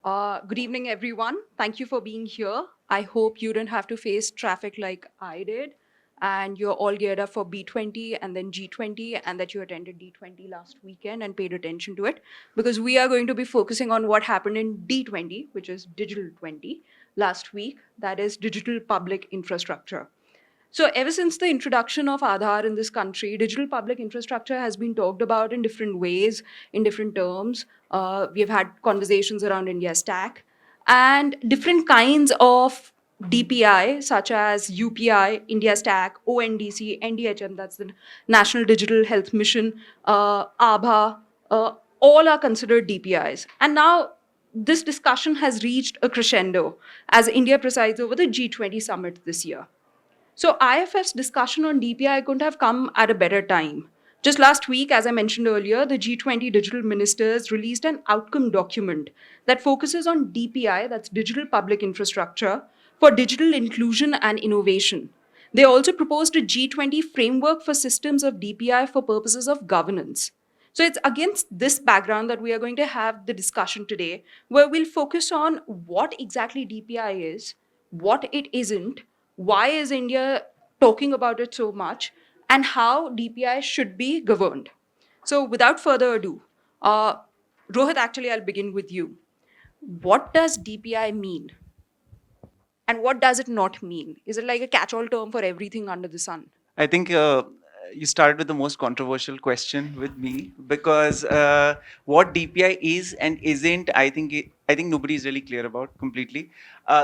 Good evening, everyone. Thank you for being here. I hope you didn't have to face traffic like I did, and you're all geared up for B20 and then G20, and that you attended D20 last weekend and paid attention to it, because we are going to be focusing on what happened in D20, which is Digital 20, last week, that is digital public infrastructure. So, ever since the introduction of Aadhaar in this country, digital public infrastructure has been talked about in different ways, in different terms. We've had conversations around India Stack and different kinds of DPI, such as UPI, India Stack, ONDC, NDHM, that's the National Digital Health Mission, ABHA, all are considered DPIs. And now this discussion has reached a crescendo as India presides over the G20 summit this year. So IFF's discussion on DPI couldn't have come at a better time. Just last week, as I mentioned earlier, the G20 digital ministers released an outcome document that focuses on DPI, that's digital public infrastructure, for digital inclusion and innovation. They also proposed a G20 framework for systems of DPI for purposes of governance. So it's against this background that we are going to have the discussion today, where we'll focus on what exactly DPI is, what it isn't, why is India talking about it so much, and how DPI should be governed. So without further ado, uh, Rohit, actually, I'll begin with you. What does DPI mean? And what does it not mean? Is it like a catch-all term for everything under the sun? I think you started with the most controversial question with me because what DPI is and isn't, I think nobody is really clear about completely.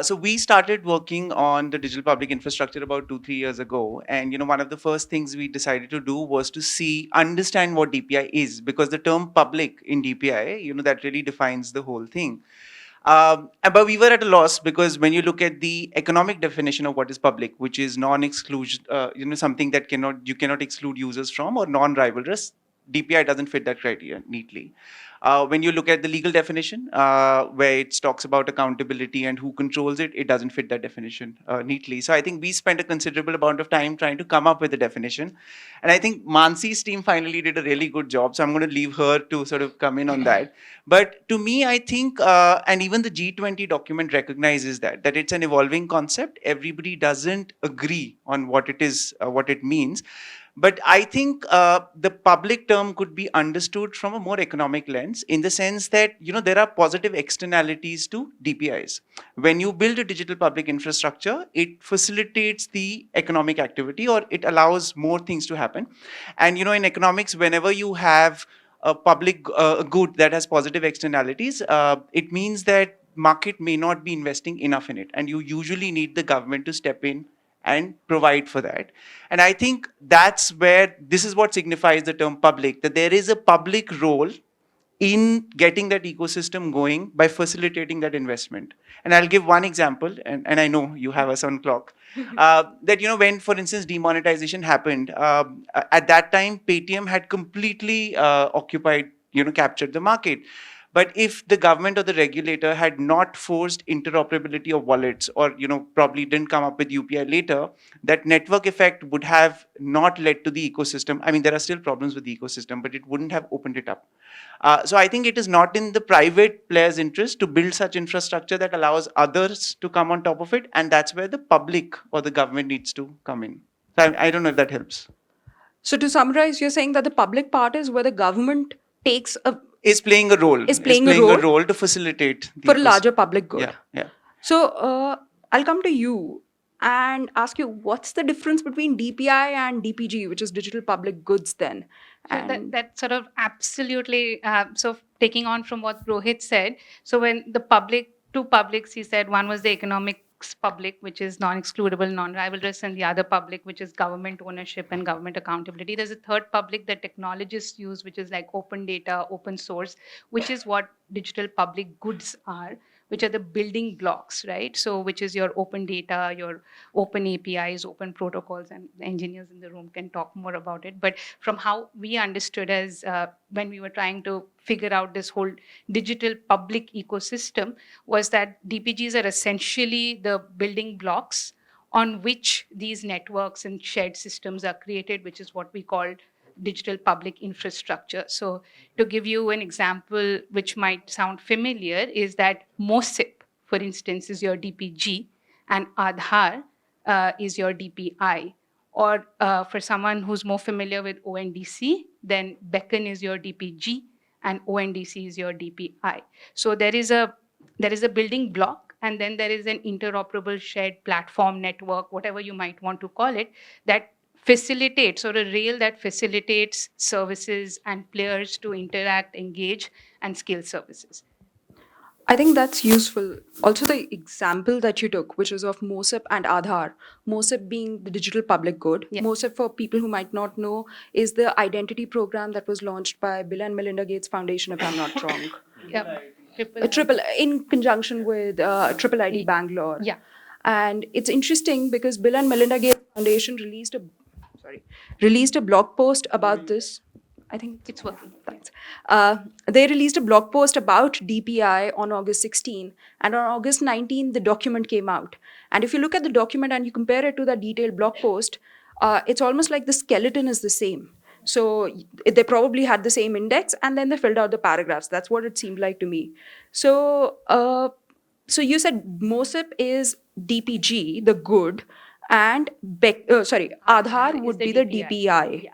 So we started working on the digital public infrastructure about 2-3 years ago, and one of the first things we decided to do was to understand what DPI is, because the term public in DPI, that really defines the whole thing. But we were at a loss because when you look at the economic definition of what is public, which is non-exclusion, something that you cannot exclude users from, or non-rivalrous, DPI doesn't fit that criteria neatly. When you look at the legal definition, where it talks about accountability and who controls it, it doesn't fit that definition neatly. So I think we spent a considerable amount of time trying to come up with a definition. And I think Mansi's team finally did a really good job. So I'm going to leave her to sort of come in on that. But to me, I think, and even the G20 document recognizes that it's an evolving concept. Everybody doesn't agree on what it is, what it means. But I think the public term could be understood from a more economic lens, in the sense that there are positive externalities to DPIs. When you build a digital public infrastructure, it facilitates the economic activity, or it allows more things to happen. And in economics, whenever you have a public good that has positive externalities, it means that market may not be investing enough in it, and you usually need the government to step in and provide for that. And I think that's where this is what signifies the term public, that there is a public role in getting that ecosystem going by facilitating that investment. And I'll give one example, and I know you have us on clock. That when, for instance, demonetization happened, at that time, Paytm had completely captured the market. But if the government or the regulator had not forced interoperability of wallets, or probably didn't come up with UPI later, that network effect would have not led to the ecosystem. I mean, there are still problems with the ecosystem, but it wouldn't have opened it up. So I think it is not in the private player's interest to build such infrastructure that allows others to come on top of it, and that's where the public or the government needs to come in. So I don't know if that helps. So to summarize, you're saying that the public part is where the government takes a Is playing a role. Is playing a role to facilitate the for a larger public good. Yeah. So I'll come to you and ask you, what's the difference between DPI and DPG, which is digital public goods then? So that sort of absolutely, so taking on from what Rohit said, so when the two publics, he said, one was the economics public, which is non-excludable, non-rivalrous, and the other public, which is government ownership and government accountability. There's a third public that technologists use, which is like open data, open source, which is what digital public goods are, which are the building blocks, right? So which is your open data, your open APIs, open protocols, and the engineers in the room can talk more about it. But from how we understood as when we were trying to figure out this whole digital public ecosystem, was that DPGs are essentially the building blocks on which these networks and shared systems are created, which is what we call digital public infrastructure. So to give you an example, which might sound familiar, is that MOSIP, for instance, is your DPG, and Aadhaar is your DPI. Or for someone who's more familiar with ONDC, then Beacon is your DPG, and ONDC is your DPI. So there is a building block, and then there is an interoperable shared platform network, whatever you might want to call it, that facilitates, or a rail that facilitates services and players to interact, engage, and scale services. I think that's useful. Also, the example that you took, which is of MOSIP and Aadhaar, MOSIP being the digital public good. Yeah. MOSIP, for people who might not know, is the identity program that was launched by Bill and Melinda Gates Foundation, if I'm not wrong. Yeah. Triple in conjunction with Triple ID Bangalore. Yeah. And it's interesting because Bill and Melinda Gates Foundation released a blog post about this. I think It's working. Thanks. They released a blog post about DPI on August 16, and on August 19, the document came out. And if you look at the document and you compare it to the detailed blog post, it's almost like the skeleton is the same. So they probably had the same index, and then they filled out the paragraphs. That's what it seemed like to me. So, so you said MOSIP is DPG, the good, and Aadhaar is would the be the DPI. DPI. Yeah.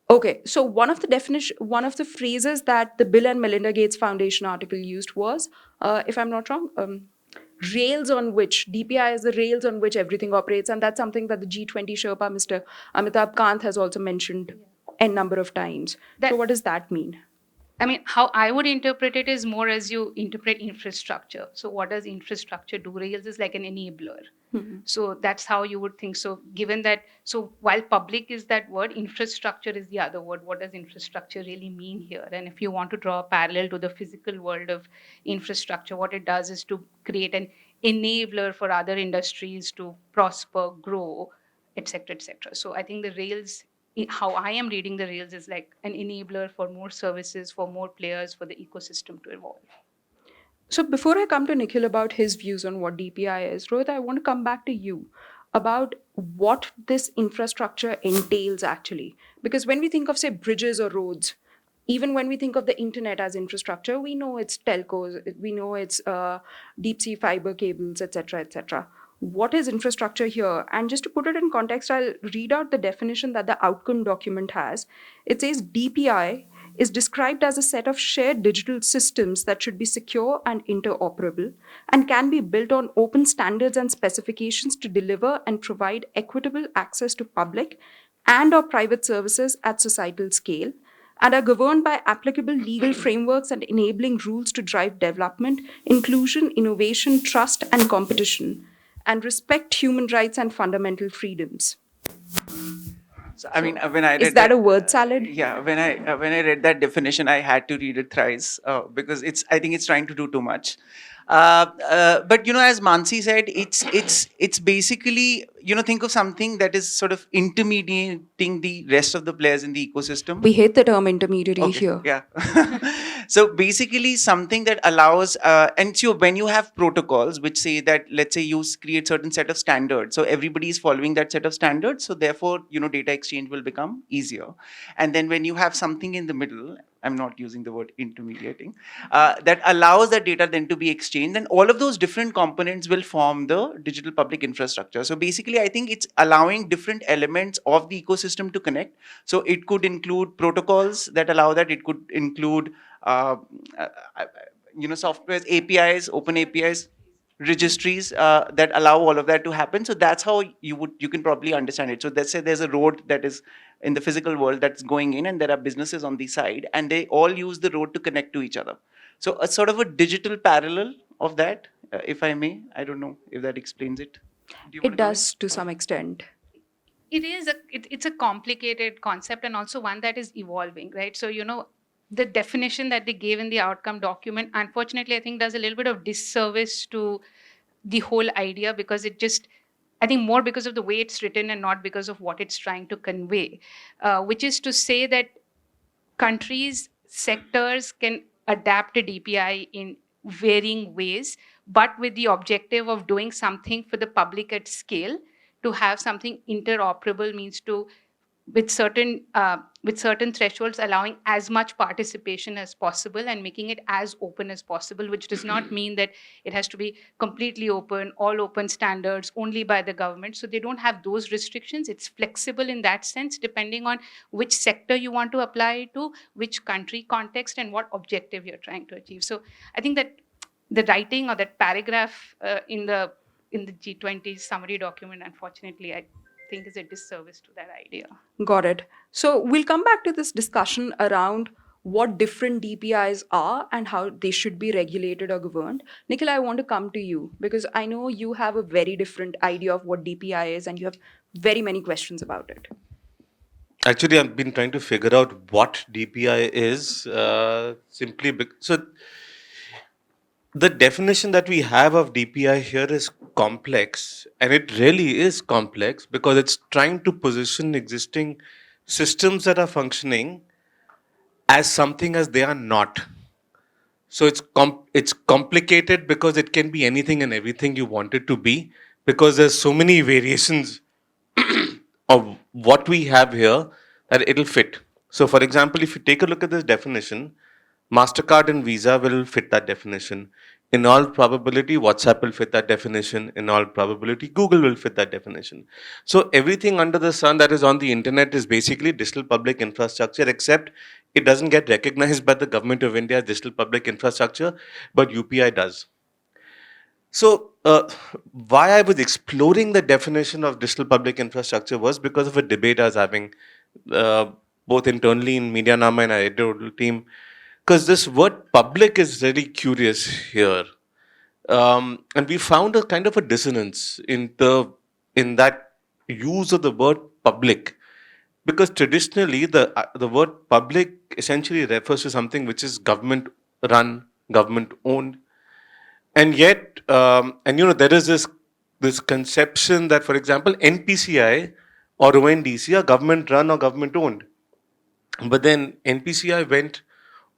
Okay, so one of the phrases that the Bill and Melinda Gates Foundation article used was, if I'm not wrong, rails on which DPI is the rails on which everything operates, and that's something that the G20 Sherpa, Mr. Amitabh Kant, has also mentioned a number of times. So what does that mean? I mean, how I would interpret it is more as you interpret infrastructure. So what does infrastructure do? Rails is like an enabler. Mm-hmm. So that's how you would think. So given that, so while public is that word, infrastructure is the other word. What does infrastructure really mean here? And if you want to draw a parallel to the physical world of infrastructure, what it does is to create an enabler for other industries to prosper, grow, et cetera, et cetera. So I think the rails, how I am reading the rails, is like an enabler for more services, for more players, for the ecosystem to evolve. So before I come to Nikhil about his views on what DPI is, Rohit, I want to come back to you about what this infrastructure entails actually. Because when we think of, say, bridges or roads, even when we think of the internet as infrastructure, we know it's telcos, we know it's deep sea fiber cables, etc., etc. What is infrastructure here? And just to put it in context, I'll read out the definition that the outcome document has. It says DPI is described as a set of shared digital systems that should be secure and interoperable and can be built on open standards and specifications to deliver and provide equitable access to public and or private services at societal scale, and are governed by applicable legal frameworks and enabling rules to drive development, inclusion, innovation, trust, and competition, and respect human rights and fundamental freedoms. So, I mean, when I read Is that a word salad? Yeah, when I read that definition, I had to read it thrice because I think it's trying to do too much. But as Mansi said, it's basically think of something that is sort of intermediating the rest of the players in the ecosystem. We hate the term intermediary Okay, here. yeah. So basically something that allows, and so when you have protocols which say that, let's say you create certain set of standards, so everybody is following that set of standards, so therefore, data exchange will become easier. And then when you have something in the middle, I'm not using the word intermediating, that allows that data then to be exchanged, then all of those different components will form the digital public infrastructure. So basically, I think it's allowing different elements of the ecosystem to connect. So it could include protocols that allow that. It could include, softwares, APIs, open APIs, registries that allow all of that to happen. So that's how you can probably understand it. So let's say there's a road that is in the physical world that's going in, and there are businesses on the side, and they all use the road to connect to each other. So a sort of a digital parallel of that, if I may. I don't know if that explains it. Do you It wanna go ahead? does to some extent. It's a complicated concept, and also one that is evolving, right? So the definition that they gave in the outcome document, unfortunately, I think does a little bit of disservice to the whole idea, because I think more because of the way it's written and not because of what it's trying to convey, which is to say that countries, sectors can adapt to DPI in varying ways, but with the objective of doing something for the public at scale. To have something interoperable means to with certain thresholds, allowing as much participation as possible and making it as open as possible, which does not mean that it has to be completely open, all open standards only by the government. So they don't have those restrictions. It's flexible in that sense, depending on which sector you want to apply it to, which country context, and what objective you're trying to achieve. So I think that the writing or that paragraph in the G20 summary document, unfortunately, I think is a disservice to that idea. Got it. So we'll come back to this discussion around what different DPIs are and how they should be regulated or governed. Nikhil, I want to come to you because I know you have a very different idea of what DPI is and you have very many questions about it. Actually, I've been trying to figure out what DPI is so the definition that we have of DPI here is complex, and it really is complex because it's trying to position existing systems that are functioning as something as they are not. So it's complicated because it can be anything and everything you want it to be, because there's so many variations of what we have here that it'll fit. So for example, if you take a look at this definition, MasterCard and Visa will fit that definition. In all probability, WhatsApp will fit that definition. In all probability, Google will fit that definition. So everything under the sun that is on the internet is basically digital public infrastructure, except it doesn't get recognized by the government of India as digital public infrastructure, but UPI does. So, why I was exploring the definition of digital public infrastructure was because of a debate I was having both internally in Media Nama and our editorial team. Because this word public is very curious here. And we found a kind of a dissonance in that use of the word public. Because traditionally, the word public essentially refers to something which is government run, government owned. And yet, there is this conception that, for example, NPCI or ONDC are government run or government owned. But then NPCI went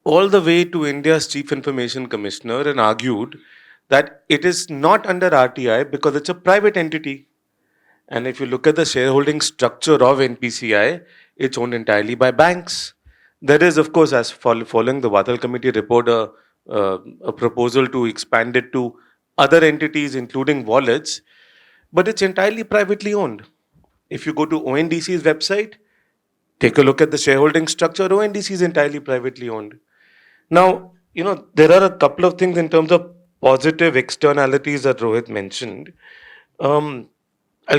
all the way to India's Chief Information Commissioner and argued that it is not under RTI because it's a private entity. And if you look at the shareholding structure of NPCI, it's owned entirely by banks. There is, of course, as following the Wadhal Committee report, a proposal to expand it to other entities, including wallets, but it's entirely privately owned. If you go to ONDC's website, take a look at the shareholding structure. ONDC is entirely privately owned. Now, there are a couple of things in terms of positive externalities that Rohit mentioned. I'll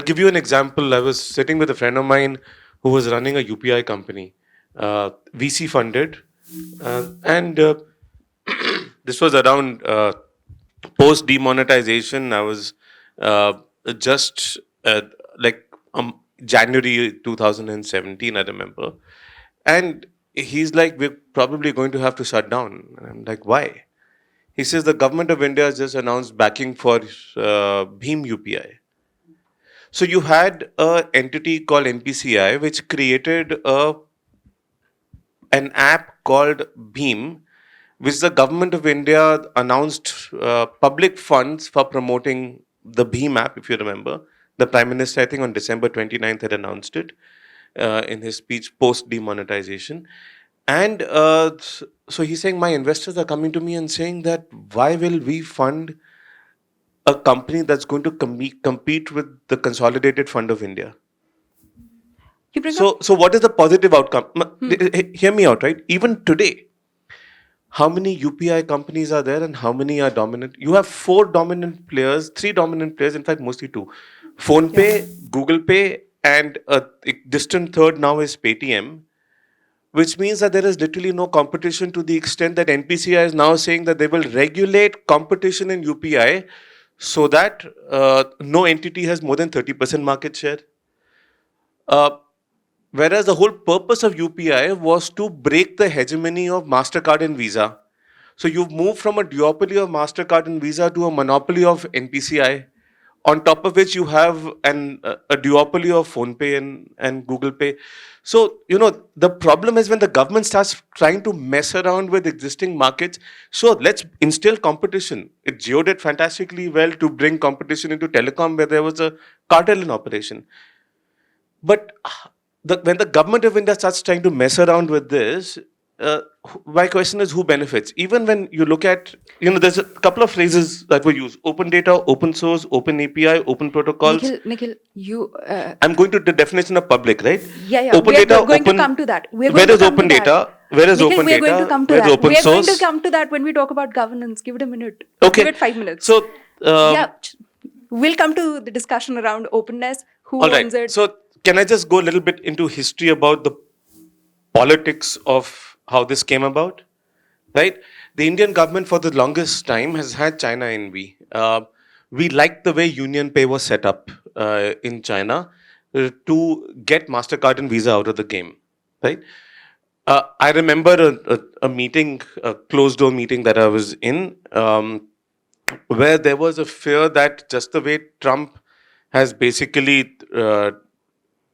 give you an example. I was sitting with a friend of mine who was running a UPI company, VC funded, and this was around post demonetization. I was just January 2017, I remember. And he's like, we're probably going to have to shut down. And I'm like, why? He says the government of India has just announced backing for Bhim UPI. So you had an entity called NPCI which created an app called Bhim, which the government of India announced public funds for promoting the Bhim app, if you remember. The Prime Minister, I think on December 29th, had announced it in his speech post-demonetization. And so he's saying, my investors are coming to me and saying that, why will we fund a company that's going to compete with the Consolidated Fund of India? So what is the positive outcome? Hear me out, right? Even today, how many UPI companies are there and how many are dominant? You have three dominant players, in fact, mostly two. PhonePe, Google Pay, and a distant third now is Paytm, which means that there is literally no competition, to the extent that NPCI is now saying that they will regulate competition in UPI so that no entity has more than 30% market share. Whereas the whole purpose of UPI was to break the hegemony of MasterCard and Visa. So you've moved from a duopoly of MasterCard and Visa to a monopoly of NPCI, on top of which you have a duopoly of PhonePe and Google Pay. So, the problem is when the government starts trying to mess around with existing markets. So let's instill competition. Jio did fantastically well to bring competition into telecom where there was a cartel in operation. But when the government of India starts trying to mess around with this, my question is who benefits? Even when you look at, there's a couple of phrases that were used: open data, open source, open API, open protocols. Nikhil, you. I'm going to the definition of public, right? Yeah. Open We're data, going to open. come to that. We're going Where to is come to open that. data? Where is Nikhil, open we're going data? to come to Where's that. open We're going source? to come to that when we talk about governance. Give it a minute. Okay. Give it 5 minutes. So, yeah. We'll come to the discussion around openness. Who all right. owns it? So, can I just go a little bit into history about the politics of how this came about? Right? The Indian government for the longest time has had China envy. We liked the way Union Pay was set up in China to get MasterCard and Visa out of the game. Right? I remember a meeting, a closed door meeting that I was in, where there was a fear that just the way Trump has basically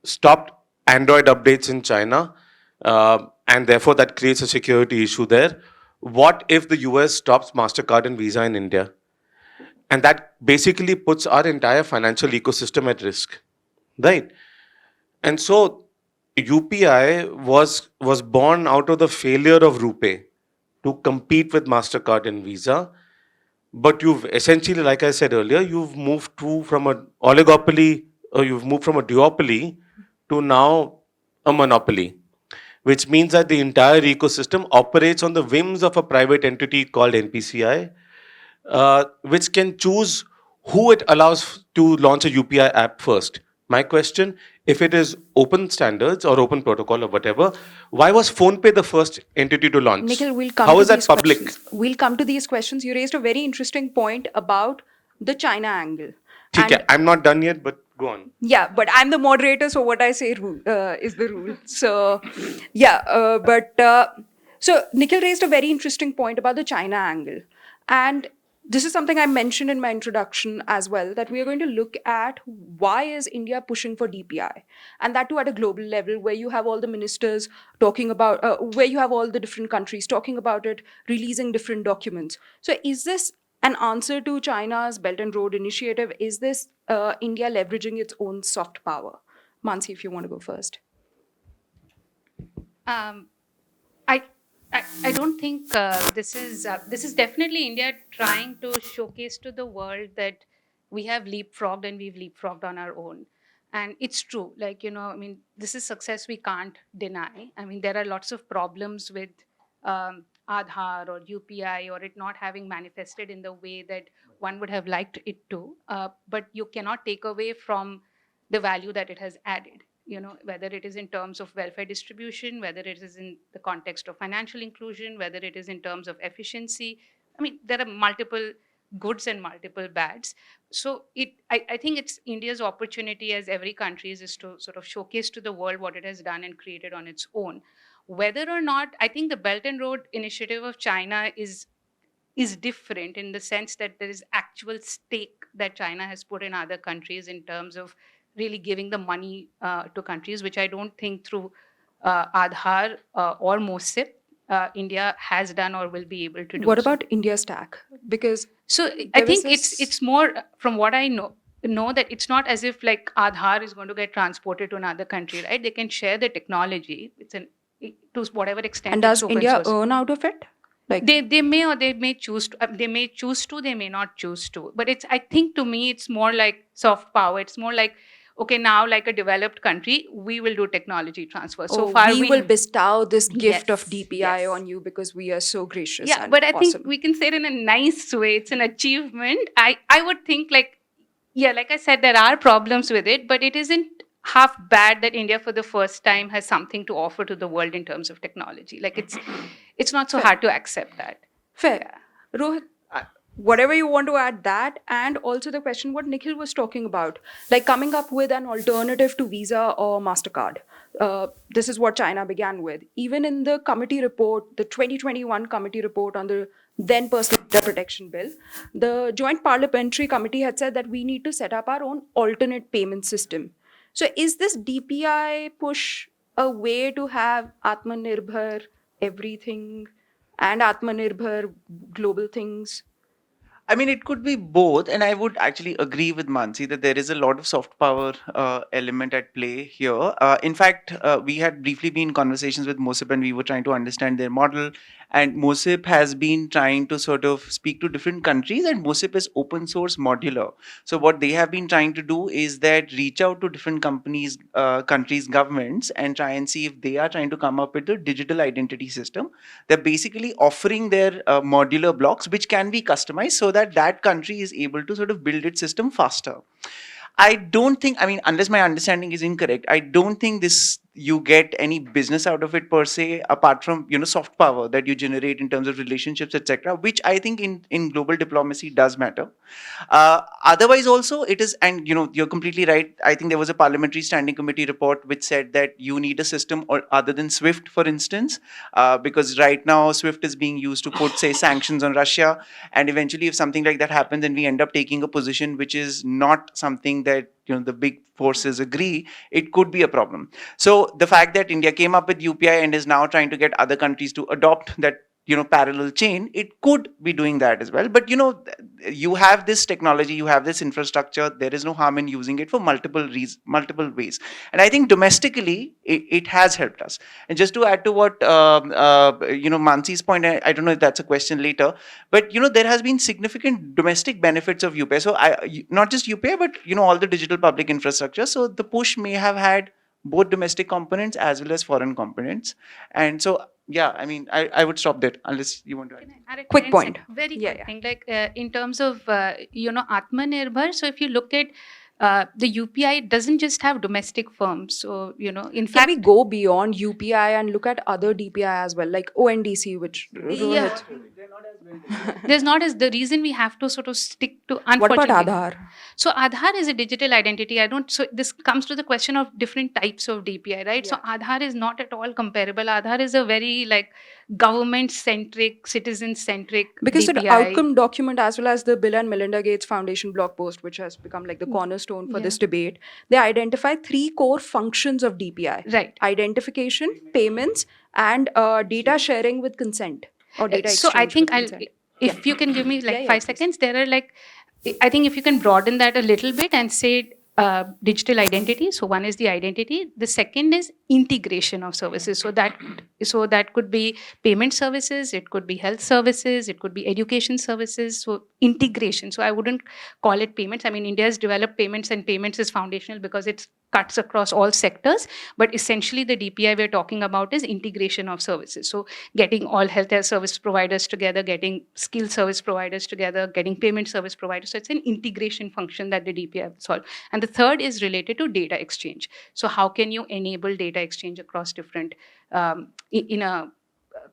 stopped Android updates in China, and therefore that creates a security issue there. What if the US stops MasterCard and Visa in India? And that basically puts our entire financial ecosystem at risk, right? And so UPI was born out of the failure of RuPay to compete with MasterCard and Visa. But you've essentially, like I said earlier, you've moved from an oligopoly, or you've moved from a duopoly to now a monopoly, which means that the entire ecosystem operates on the whims of a private entity called NPCI, which can choose who it allows to launch a UPI app first. My question, if it is open standards or open protocol or whatever, why was PhonePe the first entity to launch? Nikhil, we'll come How to is that these public? questions. We'll come to these questions. You raised a very interesting point about the China angle. ठीक है, I'm not done yet, but go on. Yeah, but I'm the moderator, so what I say is the rule. So, yeah, so Nikhil raised a very interesting point about the China angle. And this is something I mentioned in my introduction as well, that we are going to look at why is India pushing for DPI, and that too at a global level, where you have all the ministers talking about, where you have all the different countries talking about it, releasing different documents. So is this an answer to China's Belt and Road Initiative? Is this India leveraging its own soft power? Mansi, if you want to go first. I don't think this is definitely India trying to showcase to the world that we have leapfrogged and we've leapfrogged on our own. And it's true, like, I mean, this is success we can't deny. I mean, there are lots of problems with Aadhaar or UPI or it not having manifested in the way that one would have liked it to. But you cannot take away from the value that it has added, whether it is in terms of welfare distribution, whether it is in the context of financial inclusion, whether it is in terms of efficiency. I mean, there are multiple goods and multiple bads. So I think it's India's opportunity, as every country is to sort of showcase to the world what it has done and created on its own. Whether or not, I think the Belt and Road Initiative of China is different in the sense that there is actual stake that China has put in other countries in terms of really giving the money to countries, which I don't think through Aadhaar or MOSIP, India has done or will be able to do. What about India Stack? Because so I think it's more, from what I know that it's not as if like Aadhaar is going to get transported to another country, right? They can share the technology. To whatever extent. And does it's open India source. earn out of it? Like they may, or they may choose to, they may not choose to. But I think to me, it's more like soft power. It's more like, okay, now like a developed country, we will do technology transfer. So far, we will bestow this gift of Yes, DPI yes. on you because we are so gracious. Yeah, and but I awesome. think we can say it in a nice way. It's an achievement. I would think like, yeah, like I said, there are problems with it, but it isn't half bad that India for the first time has something to offer to the world in terms of technology. Like it's not so hard to accept that. Fair. Yeah. Rohit, whatever you want to add that, and also the question what Nikhil was talking about, like coming up with an alternative to Visa or MasterCard. This is what China began with. Even in the committee report, the 2021 committee report on the then Personal Data Protection Bill, the Joint Parliamentary Committee had said that we need to set up our own alternate payment system. So is this DPI push a way to have Atmanirbhar everything and Atmanirbhar global things? I mean, it could be both, and I would actually agree with Mansi that there is a lot of soft power element at play here. In fact, we had briefly been in conversations with Mosip, and we were trying to understand their model. And Mosip has been trying to sort of speak to different countries, and Mosip is open source modular. So what they have been trying to do is that reach out to different companies, countries, governments, and try and see if they are trying to come up with a digital identity system. They're basically offering their modular blocks which can be customized so that that country is able to sort of build its system faster. I don't think, I mean, unless my understanding is incorrect, I don't think this you get any business out of it per se, apart from, you know, soft power that you generate in terms of relationships, etc., which I think in global diplomacy does matter. Otherwise, also it is, and you know, you're completely right. I think there was a parliamentary standing committee report which said that you need a system or other than SWIFT, for instance, because right now SWIFT is being used to put, say, sanctions on Russia, and eventually, if something like that happens, and we end up taking a position which is not something that, you know, the big forces agree, it could be a problem. So the fact that India came up with UPI and is now trying to get other countries to adopt that, you know, parallel chain, it could be doing that as well. But you know, you have this technology, you have this infrastructure, there is no harm in using it for multiple ways. And I think domestically it has helped us. And just to add to what you know, Mansi's point, I don't know if that's a question later, but you know, there has been significant domestic benefits of UPI. So not just UPI, but you know, all the digital public infrastructure. So the push may have had both domestic components as well as foreign components. And so yeah, I mean, I would stop there unless you want to add. Can I add a Quick 10 point. Very Yeah, quick yeah. thing. Like in terms of you know, Atmanirbhar. So if you look at the UPI, doesn't just have domestic firms. So you know, in Can fact, we go beyond UPI and look at other DPI as well, like ONDC, which yeah, Rohit? there's not as the reason we have to sort of stick to. What about Unfortunately, Aadhaar? so Aadhaar is a digital identity. I don't. So this comes to the question of different types of DPI, right? So Yeah. Aadhaar is not at all comparable. Aadhaar is a very like government-centric, citizen-centric Because the DPI. outcome document, as well as the Bill and Melinda Gates Foundation blog post, which has become like the cornerstone for this debate, they identify 3 core functions of DPI: Right. identification, payments, and data sharing with consent, or data So exchange I think with I'll, consent. if you can give me like Yeah, 5 seconds, there are like, I think if you can broaden that a little bit and say digital identity. So one is the identity. The second is integration of services. So that could be payment services, it could be health services, it could be education services. So integration. So I wouldn't call it payments. I mean, India has developed payments, and payments is foundational because it cuts across all sectors. But essentially, the DPI we're talking about is integration of services. So getting all healthcare service providers together, getting skilled service providers together, getting payment service providers. So it's an integration function that the DPI will solve. And the third is related to data exchange. So how can you enable data exchange across different, in a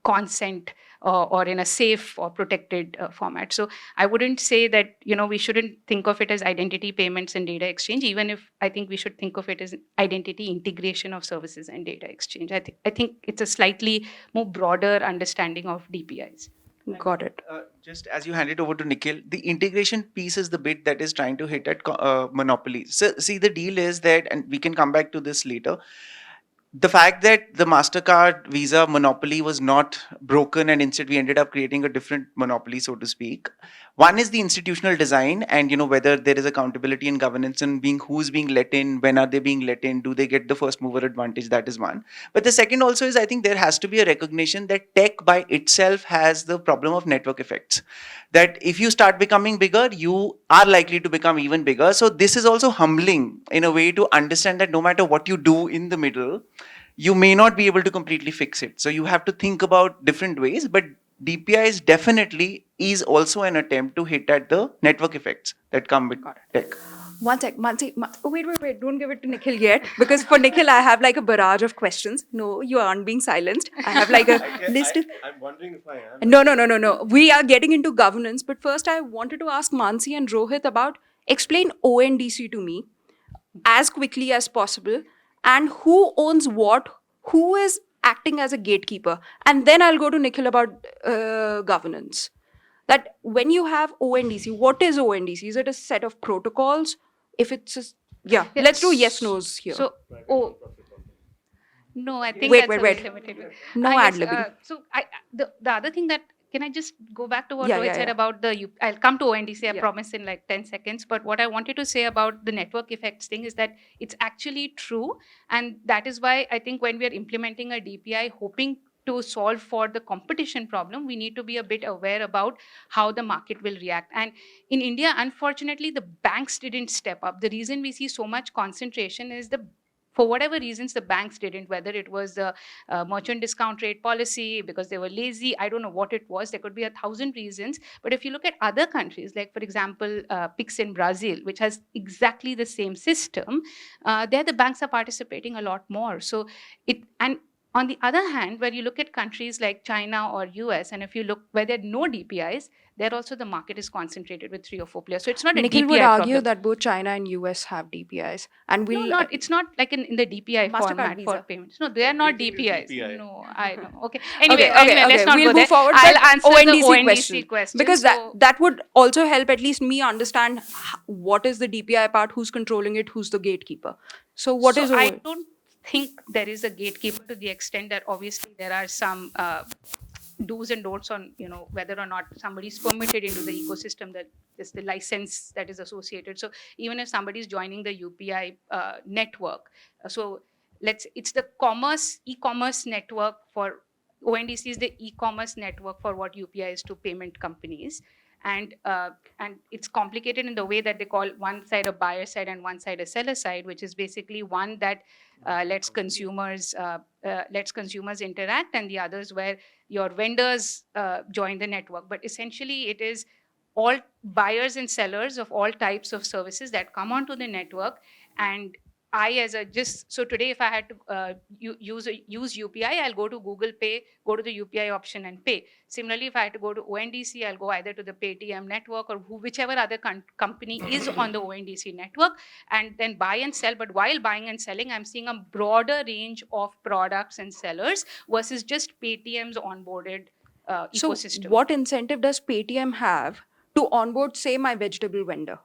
consent or in a safe or protected format. So I wouldn't say that, you know, we shouldn't think of it as identity, payments, and data exchange, even if I think we should think of it as identity, integration of services, and data exchange. I think it's a slightly more broader understanding of DPIs. Got it. Just as you hand it over to Nikhil, the integration piece is the bit that is trying to hit at monopolies. So, see, the deal is that, and we can come back to this later, the fact that the MasterCard Visa monopoly was not broken and instead we ended up creating a different monopoly, so to speak. One is the institutional design, and you know, whether there is accountability and governance and being who's being let in, when are they being let in, do they get the first mover advantage? That is one. But the second also is, I think there has to be a recognition that tech by itself has the problem of network effects. That if you start becoming bigger, you are likely to become even bigger. So this is also humbling in a way to understand that no matter what you do in the middle, you may not be able to completely fix it. So you have to think about different ways, but DPI is definitely is also an attempt to hit at the network effects that come with tech. One sec, Mansi, wait, don't give it to Nikhil yet, because for Nikhil, I have like a barrage of questions. No, you aren't being silenced. I have like a list of... I'm wondering if I am. No. We are getting into governance, but first I wanted to ask Mansi and Rohit about, explain ONDC to me as quickly as possible, and who owns what, who is acting as a gatekeeper, and then I'll go to Nikhil about governance. That when you have ONDC, what is ONDC? Is it a set of protocols? If it's a, yeah, let's do yes nos here. So, no, I think Wait. that's a bit limited. No Yes, ad-libbing. so the other thing that can I just go back to what Yeah, Rohit yeah, said yeah. about I'll come to ONDC, I Yeah. promise, in like 10 seconds. But what I wanted to say about the network effects thing is that it's actually true. And that is why I think when we are implementing a DPI, hoping to solve for the competition problem, we need to be a bit aware about how the market will react. And in India, unfortunately, the banks didn't step up. The reason we see so much concentration is for whatever reasons, the banks didn't, whether it was the merchant discount rate policy, because they were lazy. I don't know what it was. There could be 1,000 reasons. But if you look at other countries, like, for example, Pix in Brazil, which has exactly the same system, there the banks are participating a lot more. So and on the other hand, where you look at countries like China or US, and if you look where there are no DPIs, there also the market is concentrated with 3 or 4 players. So it's not a Nikhil would DPI argue problem. that both China and US have DPIs, and No, we'll not it's not like in the DPI MasterCard format for Visa. payments. No, they are not Everything is DPIs. DPI. No, I know. Okay. Anyway, Okay, let's not we'll go move there. forward. I'll But answer the ONDC question. because So, that would also help at least me understand what is the DPI part, who's controlling it, who's the gatekeeper. So what so is I ONDC? don't think there is a gatekeeper, to the extent that obviously there are some do's and don'ts on whether or not somebody's permitted into the ecosystem, that is the license that is associated. So even if somebody is joining the UPI network, so it's the e-commerce network for ONDC is the e-commerce network for what UPI is to payment companies. And it's complicated in the way that they call one side a buyer side and one side a seller side, which is basically one that lets consumers interact, and the others where your vendors join the network. But essentially, it is all buyers and sellers of all types of services that come onto the network. And so today, if I had to use UPI, I'll go to Google Pay, go to the UPI option and pay. Similarly, if I had to go to ONDC, I'll go either to the Paytm network or whichever other company is on the ONDC network, and then buy and sell. But while buying and selling, I'm seeing a broader range of products and sellers versus just Paytm's onboarded So ecosystem. what incentive does Paytm have to onboard, say, my vegetable vendor?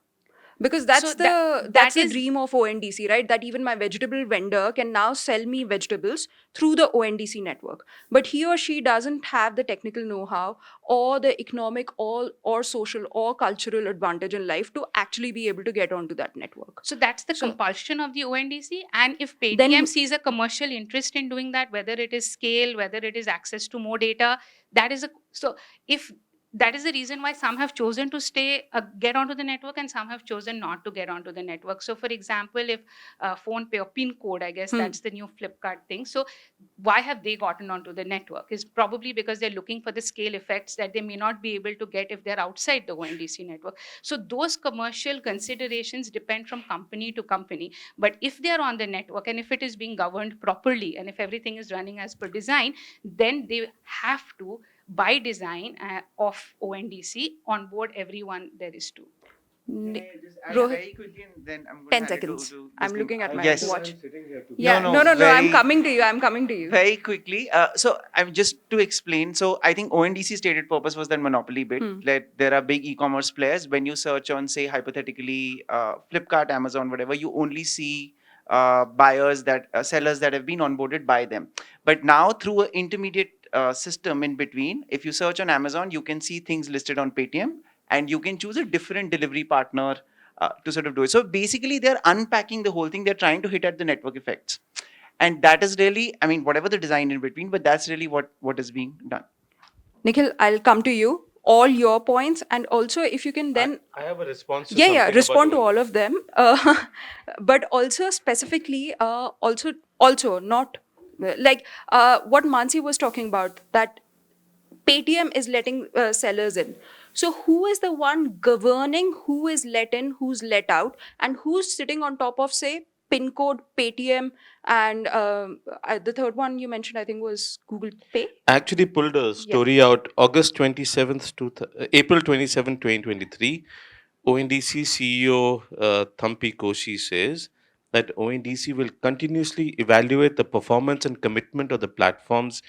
Because that's So that that's the is- dream of ONDC, right? That even my vegetable vendor can now sell me vegetables through the ONDC network. But he or she doesn't have the technical know-how or the economic or social or cultural advantage in life to actually be able to get onto that network. So that's the So- compulsion of the ONDC. And if Paytm Then- sees a commercial interest in doing that, whether it is scale, whether it is access to more data, if that is the reason why some have chosen to get onto the network, and some have chosen not to get onto the network. So, for example, if phone pay or pin code, I guess that's the new Flipkart thing. So, why have they gotten onto the network? Is probably because they're looking for the scale effects that they may not be able to get if they're outside the ONDC network. So, those commercial considerations depend from company to company. But if they're on the network, and if it is being governed properly, and if everything is running as per design, then they have to, by design of ONDC, onboard everyone there is to. Rohit, Very quickly, and then I'm going 10 to seconds. this I'm thing. looking at my Yes. watch. No, Yeah, no, no, I'm very- coming to you. I'm coming to you. Very quickly. So I'm just to explain. So I think ONDC stated purpose was that monopoly bit. Like there are big e-commerce players. When you search on, say, hypothetically, Flipkart, Amazon, whatever, you only see sellers that have been onboarded by them. But now through an intermediate system in between, if you search on Amazon, you can see things listed on Paytm, and you can choose a different delivery partner to sort of do it. So basically, they're unpacking the whole thing. They're trying to hit at the network effects. And that is really, I mean, whatever the design in between, but that's really what is being done. Nikhil, I'll come to you. All your points, and also if you can then I have a response to yeah something respond to about all of them, but also specifically also not like what Mansi was talking about, that Paytm is letting sellers in. So who is the one governing who is let in, who's let out, and who's sitting on top of, say, pin code, Paytm, and the third one you mentioned, I think, was Google Pay. actually pulled a story out August 27th to April 27, 2023. ONDC CEO Thampi Koshi says that ONDC will continuously evaluate the performance and commitment of the platforms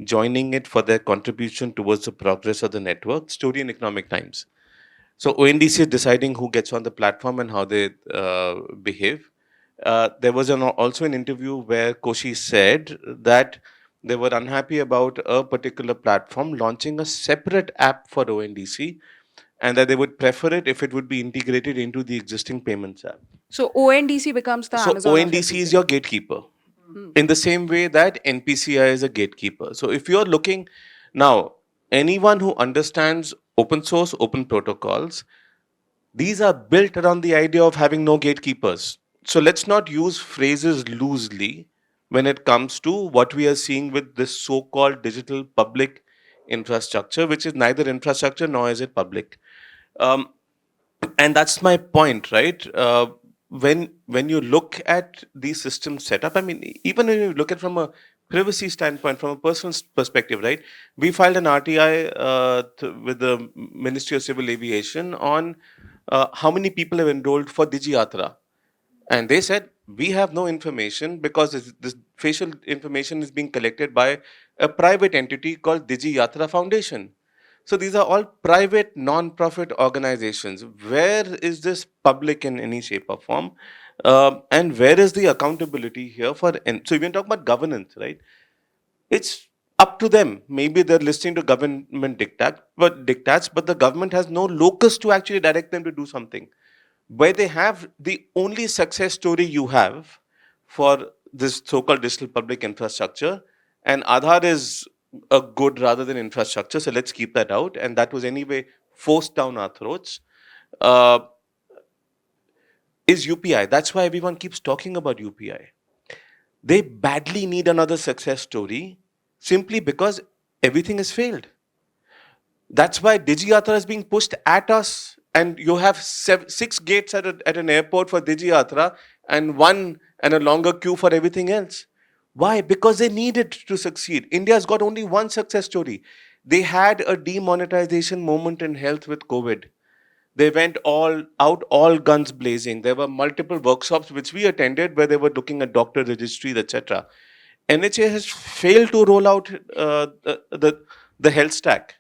joining it for their contribution towards the progress of the network. Story in Economic Times. So ONDC is deciding who gets on the platform and how they behave. There was also an interview where Koshi said that They were unhappy about a particular platform launching a separate app for ONDC, and that they would prefer it if it would be integrated into the existing payments app. So ONDC becomes the So Amazon of ONDC is everything. your gatekeeper, in the same way that NPCI is a gatekeeper. So if you're looking now, anyone who understands open source, open protocols, these are built around the idea of having no gatekeepers. So let's not use phrases loosely when it comes to what we are seeing with this so-called digital public infrastructure, which is neither infrastructure nor is it public. Um, and that's my point, right? When you look at these systems set up, I mean, even when you look at from a privacy standpoint, from a personal perspective, right? We filed an RTI with the Ministry of Civil Aviation on how many people have enrolled for DigiYatra. And they said, we have no information because this facial information is being collected by a private entity called DigiYatra Foundation. So these are all private non-profit organizations. Where is this public in any shape or form? And where is the accountability here for? So when talk about governance, right? It's up to them. Maybe they're listening to government dictats, but the government has no locus to actually direct them to do something. Where they have the only success story you have for this so-called digital public infrastructure, and Aadhaar is a good rather than infrastructure, so let's keep that out. And that was anyway forced down our throats. Uh, is UPI? That's why everyone keeps talking about UPI. They badly need another success story simply because everything has failed. That's why DigiYatra is being pushed at us, and you have 6 gates at an airport for DigiYatra and one and a longer queue for everything else. Why? Because they need it to succeed. India's got only one success story. They had a demonetization moment in health with COVID. They went all guns blazing. There were multiple workshops which we attended where they were looking at doctor registries, etc. NHA has failed to roll out the health stack.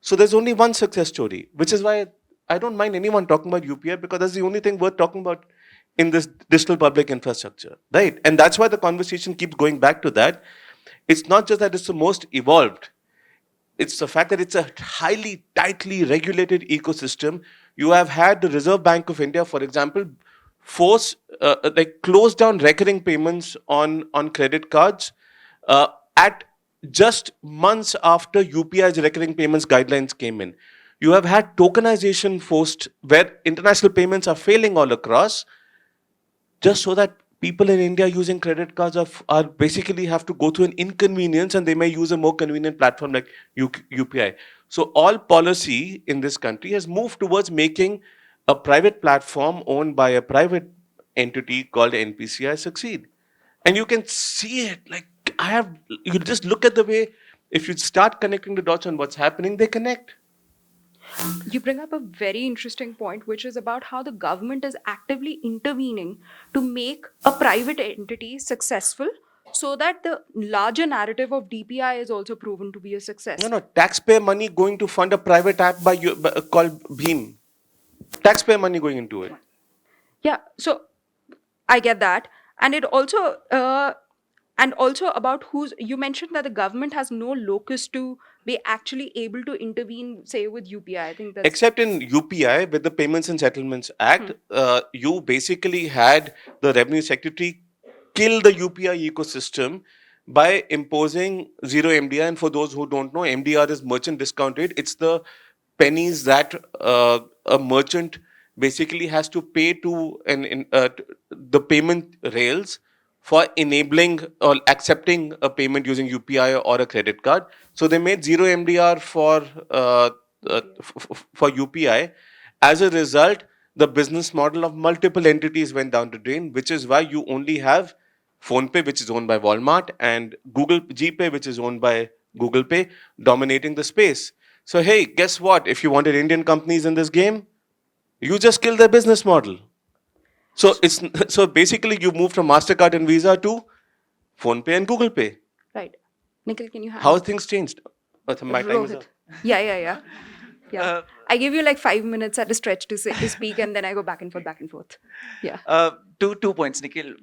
So there's only one success story, which is why I don't mind anyone talking about UPI, because that's the only thing worth talking about in this digital public infrastructure, right? And that's why the conversation keeps going back to that. It's not just that it's the most evolved, it's the fact that it's a highly tightly regulated ecosystem. You have had the Reserve Bank of India, for example, force close down recurring payments on credit cards at just months after UPI's recurring payments guidelines came in. You have had tokenization forced where international payments are failing all across, just so that people in India using credit cards are basically have to go through an inconvenience, and they may use a more convenient platform like UPI. So all policy in this country has moved towards making a private platform owned by a private entity called NPCI succeed. And you can see it, like you just look at the way, if you start connecting the dots on what's happening, they connect. You bring up a very interesting point, which is about how the government is actively intervening to make a private entity successful so that the larger narrative of DPI is also proven to be a success. No, taxpayer money going to fund a private app called Bheem. Taxpayer money going into it. Yeah, so I get that. And it also, about you mentioned that the government has no locus to be actually able to intervene, say, with UPI. I think that's. Except in UPI, with the Payments and Settlements Act, you basically had the Revenue Secretary kill the UPI ecosystem by imposing zero MDR. And for those who don't know, MDR is merchant discount rate. It's the pennies that a merchant basically has to pay to the payment rails for enabling or accepting a payment using UPI or a credit card. So they made zero MDR for UPI. As a result, the business model of multiple entities went down the drain, which is why you only have PhonePe, which is owned by Walmart, and Google GPay, which is owned by Google Pay, dominating the space. So hey, guess what? If you wanted Indian companies in this game, you just kill their business model. So basically you move from MasterCard and Visa to PhonePe and Google Pay. Right. Nikhil, can you have How have things changed? My time is Rohit. up. Yeah. Yeah. I give you like 5 minutes at a stretch to speak, and then I go back and forth, back and forth. Yeah. Two points, Nikhil.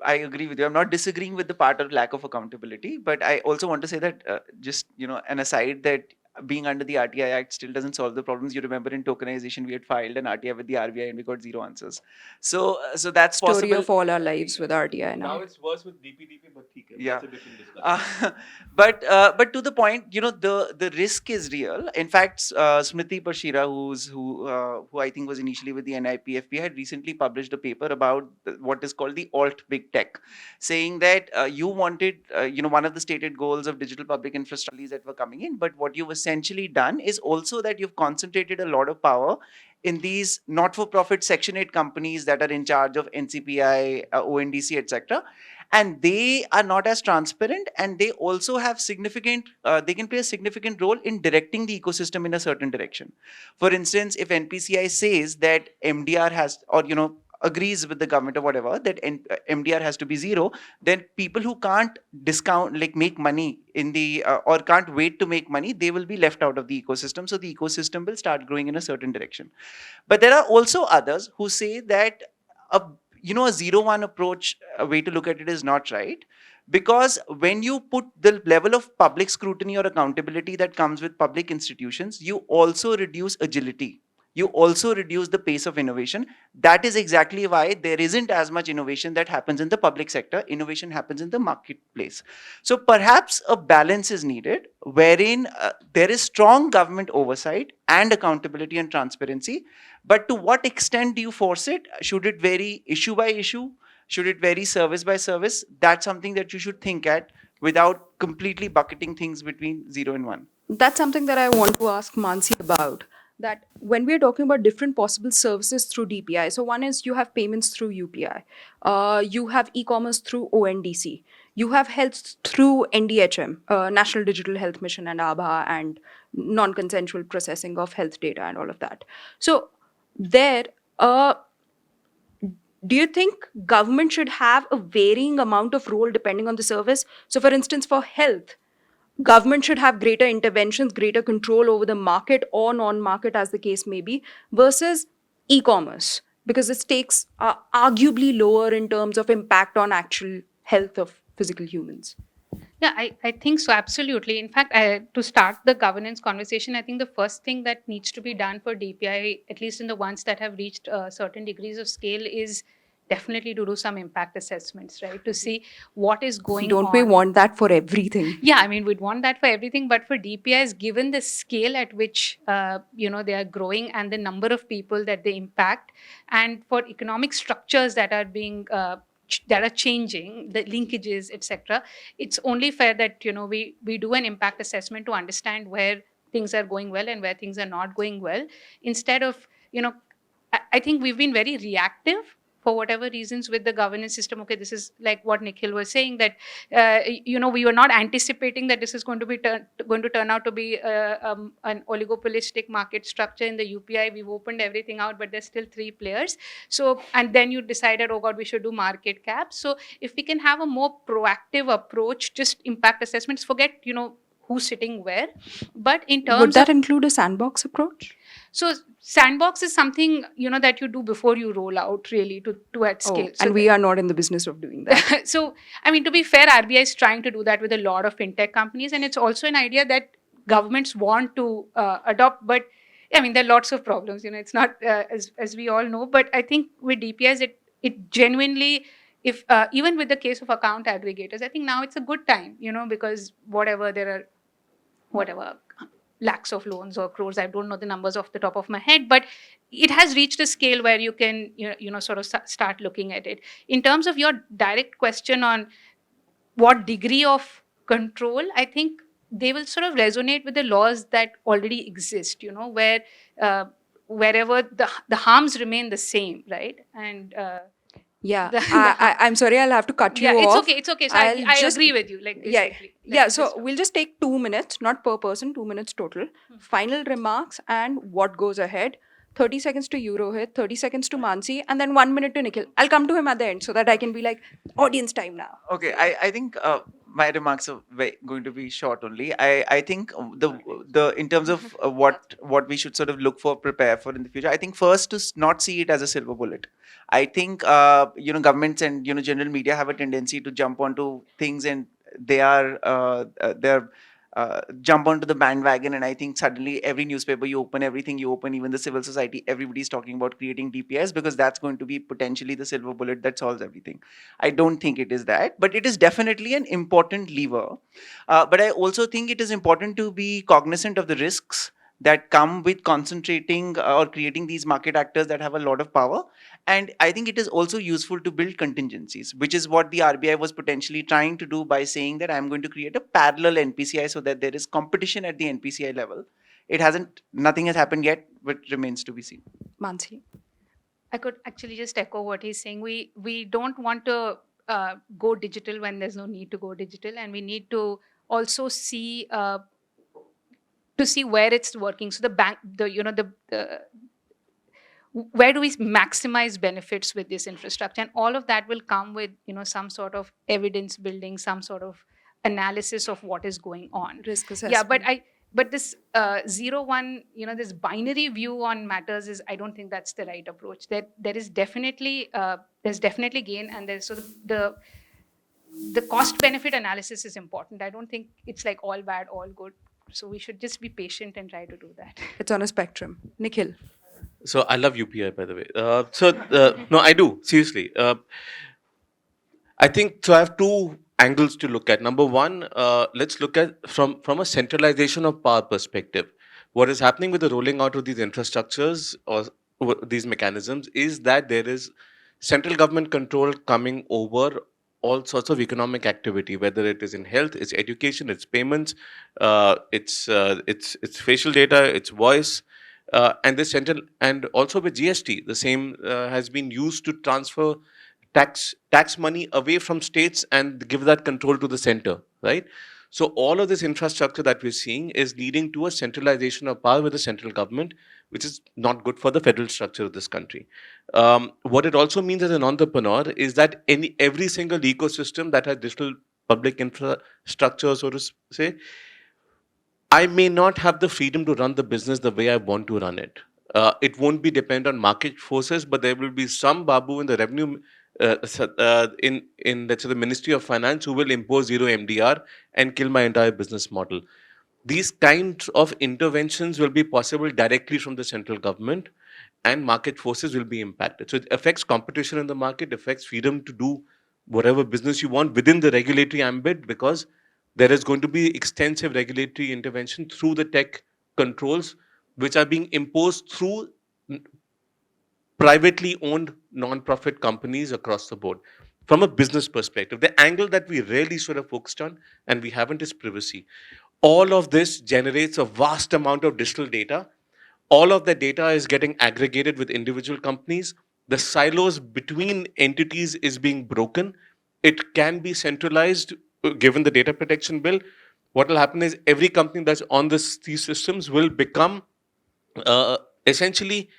I agree with you. I'm not disagreeing with the part of lack of accountability, but I also want to say that just an aside that being under the RTI Act still doesn't solve the problems. You remember in tokenization we had filed an RTI with the RBI and we got zero answers. So that's Story possible. of all our lives with RTI now. Now it's worse with DPDP, but Yeah. that's a different discussion. But to the point, the risk is real. In fact, Smriti Pashira, who I think was initially with the NIPFP, had recently published a paper about what is called the alt big tech, saying that you wanted, one of the stated goals of digital public infrastructure that were coming in, but what you've essentially done is also that you've concentrated a lot of power in these not-for-profit Section 8 companies that are in charge of NCPI, ONDC, etc. And they are not as transparent, and they also have they can play a significant role in directing the ecosystem in a certain direction. For instance, if NPCI says that MDR has, or agrees with the government or whatever, that MDR has to be zero, then people who can't discount, like make money in the or can't wait to make money, they will be left out of the ecosystem. So the ecosystem will start growing in a certain direction. But there are also others who say that a 0-1 approach, a way to look at it, is not right, because when you put the level of public scrutiny or accountability that comes with public institutions, you also reduce agility. You also reduce the pace of innovation. That is exactly why there isn't as much innovation that happens in the public sector. Innovation happens in the marketplace. So perhaps a balance is needed wherein there is strong government oversight and accountability and transparency. But to what extent do you force it? Should it vary issue by issue? Should it vary service by service? That's something that you should think at without completely bucketing things between 0 and 1. That's something that I want to ask Mansi about. That when we're talking about different possible services through DPI, so one is you have payments through UPI, you have e-commerce through ONDC, you have health through NDHM, National Digital Health Mission, and ABHA, and non-consensual processing of health data and all of that. So there, do you think government should have a varying amount of role depending on the service? So for instance, for health, government should have greater interventions, greater control over the market or non-market, as the case may be, versus e-commerce, because the stakes are arguably lower in terms of impact on actual health of physical humans. Yeah, I think so, absolutely. In fact, to start the governance conversation, I think the first thing that needs to be done for DPI, at least in the ones that have reached certain degrees of scale, is definitely to do some impact assessments, right? To see what is going on. Don't we want that for everything? Yeah, I mean, we'd want that for everything, but for DPIs, given the scale at which they are growing and the number of people that they impact, and for economic structures that are being that are changing, the linkages, etc., it's only fair that we do an impact assessment to understand where things are going well and where things are not going well. Instead of I think we've been very reactive for whatever reasons with the governance system. Okay, this is like what Nikhil was saying, that we were not anticipating that this is going to turn out to be an oligopolistic market structure in the UPI. We've opened everything out, but there's still 3 players. So, and then you decided, oh God, we should do market caps. So if we can have a more proactive approach, just impact assessments, forget who's sitting where. But in terms would that include a sandbox approach? So sandbox is something that you do before you roll out, really, to at scale. And we are not in the business of doing that. So I mean, to be fair, RBI is trying to do that with a lot of fintech companies, and it's also an idea that governments want to adopt. But I mean, there are lots of problems. It's not as we all know. But I think with DPIs, it genuinely, if even with the case of account aggregators, I think now it's a good time. Because there are lakhs of loans or crores. I don't know the numbers off the top of my head, but it has reached a scale where you can, sort of start looking at it. In terms of your direct question on what degree of control, I think they will sort of resonate with the laws that already exist, where wherever the harms remain the same, right? And yeah, I'm sorry, I'll have to cut you off. It's okay. So I agree with you. So we'll just take 2 minutes, not per person, 2 minutes total. Final remarks and what goes ahead. 30 seconds to you, Rohit, 30 seconds to Mansi, and then 1 minute to Nikhil. I'll come to him at the end so that I can be like, audience time now. Okay, I think my remarks are going to be short only. I think the in terms of what we should sort of look for, prepare for in the future. I think first to not see it as a silver bullet. I think governments and general media have a tendency to jump onto things, and they're jump onto the bandwagon. And I think suddenly every newspaper you open, everything you open, even the civil society, everybody's talking about creating DPS because that's going to be potentially the silver bullet that solves everything. I don't think it is that, but it is definitely an important lever. But I also think it is important to be cognizant of the risks that come with concentrating or creating these market actors that have a lot of power. And I think it is also useful to build contingencies, which is what the RBI was potentially trying to do by saying that I'm going to create a parallel NPCI so that there is competition at the NPCI level. Nothing has happened yet, but remains to be seen. Mansi. I could actually just echo what he's saying. We don't want to go digital when there's no need to go digital, and we need to also see where it's working. So the bank, the where do we maximize benefits with this infrastructure, and all of that will come with some sort of evidence building, some sort of analysis of what is going on. Risk assessment. Yeah, but this 0-1, this binary view on matters is, I don't think that's the right approach. There is definitely there's definitely gain, and there's the cost benefit analysis is important. I don't think it's like all bad, all good. So we should just be patient and try to do that. It's on a spectrum. Nikhil. So I love UPI, by the way. No, I do, seriously. I think so. I have two angles to look at. Number one, let's look at from a centralization of power perspective. What is happening with the rolling out of these infrastructures or these mechanisms is that there is central government control coming over all sorts of economic activity, whether it is in health, it's education, it's payments, it's facial data, it's voice. And this central, and also with GST, the same has been used to transfer tax money away from states and give that control to the center, right? So all of this infrastructure that we're seeing is leading to a centralization of power with the central government, which is not good for the federal structure of this country. What it also means as an entrepreneur is that every single ecosystem that has digital public infrastructure, so to say, I may not have the freedom to run the business the way I want to run it. It won't be dependent on market forces, but there will be some babu in the revenue, in let's say the Ministry of Finance, who will impose zero MDR and kill my entire business model. These kinds of interventions will be possible directly from the central government, and market forces will be impacted. So it affects competition in the market, affects freedom to do whatever business you want within the regulatory ambit, because there is going to be extensive regulatory intervention through the tech controls, which are being imposed through privately owned non-profit companies across the board. From a business perspective, the angle that we really should have focused on, and we haven't, is privacy. All of this generates a vast amount of digital data. All of that data is getting aggregated with individual companies. The silos between entities is being broken. It can be centralized given the data protection bill. What will happen is every company that's on these systems will become essentially,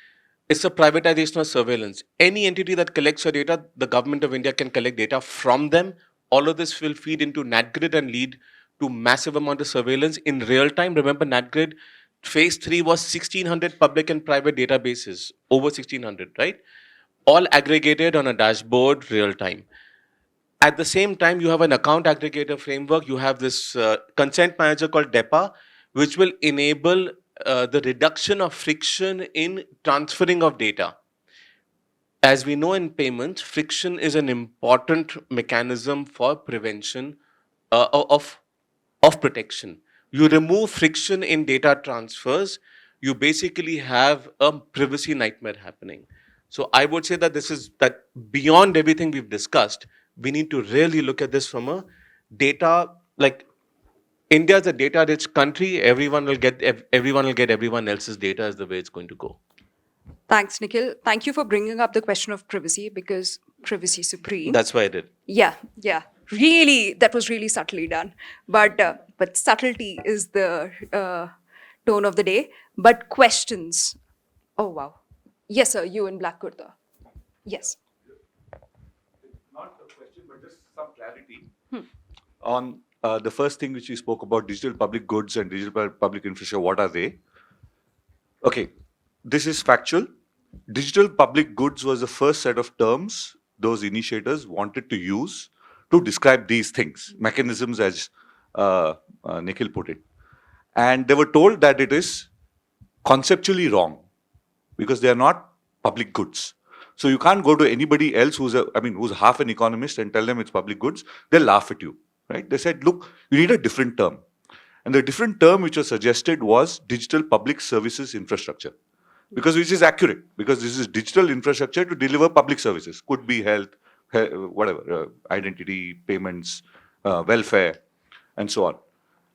it's a privatization of surveillance. Any entity that collects your data, the government of India can collect data from them. All of this will feed into NatGrid and lead to massive amount of surveillance in real time. Remember, NatGrid phase 3 was 1,600 public and private databases, over 1,600, right? All aggregated on a dashboard, real time. At the same time, you have an account aggregator framework. You have this consent manager called DEPA, which will enable the reduction of friction in transferring of data. As we know in payments, friction is an important mechanism for prevention of protection. You remove friction in data transfers, you basically have a privacy nightmare happening. So I would say that that beyond everything we've discussed, we need to really look at this from a data, like India is a data-rich country. Everyone will get everyone else's data is the way it's going to go. Thanks, Nikhil. Thank you for bringing up the question of privacy, because privacy supreme. That's why I did. Yeah. Really, that was really subtly done. But subtlety is the tone of the day. But questions. Oh, wow. Yes, sir, you in black kurta. Yes. Not a question, but just some clarity on the first thing which we spoke about, digital public goods and digital public infrastructure, what are they? Okay, this is factual. Digital public goods was the first set of terms those initiators wanted to use to describe these things, mechanisms, as Nikhil put it. And they were told that it is conceptually wrong because they are not public goods. So you can't go to anybody else who's half an economist and tell them it's public goods. They'll laugh at you, right? They said, look, you need a different term. And the different term which was suggested was digital public services infrastructure. Because which is accurate, because this is digital infrastructure to deliver public services. Could be health, whatever, identity, payments, welfare, and so on.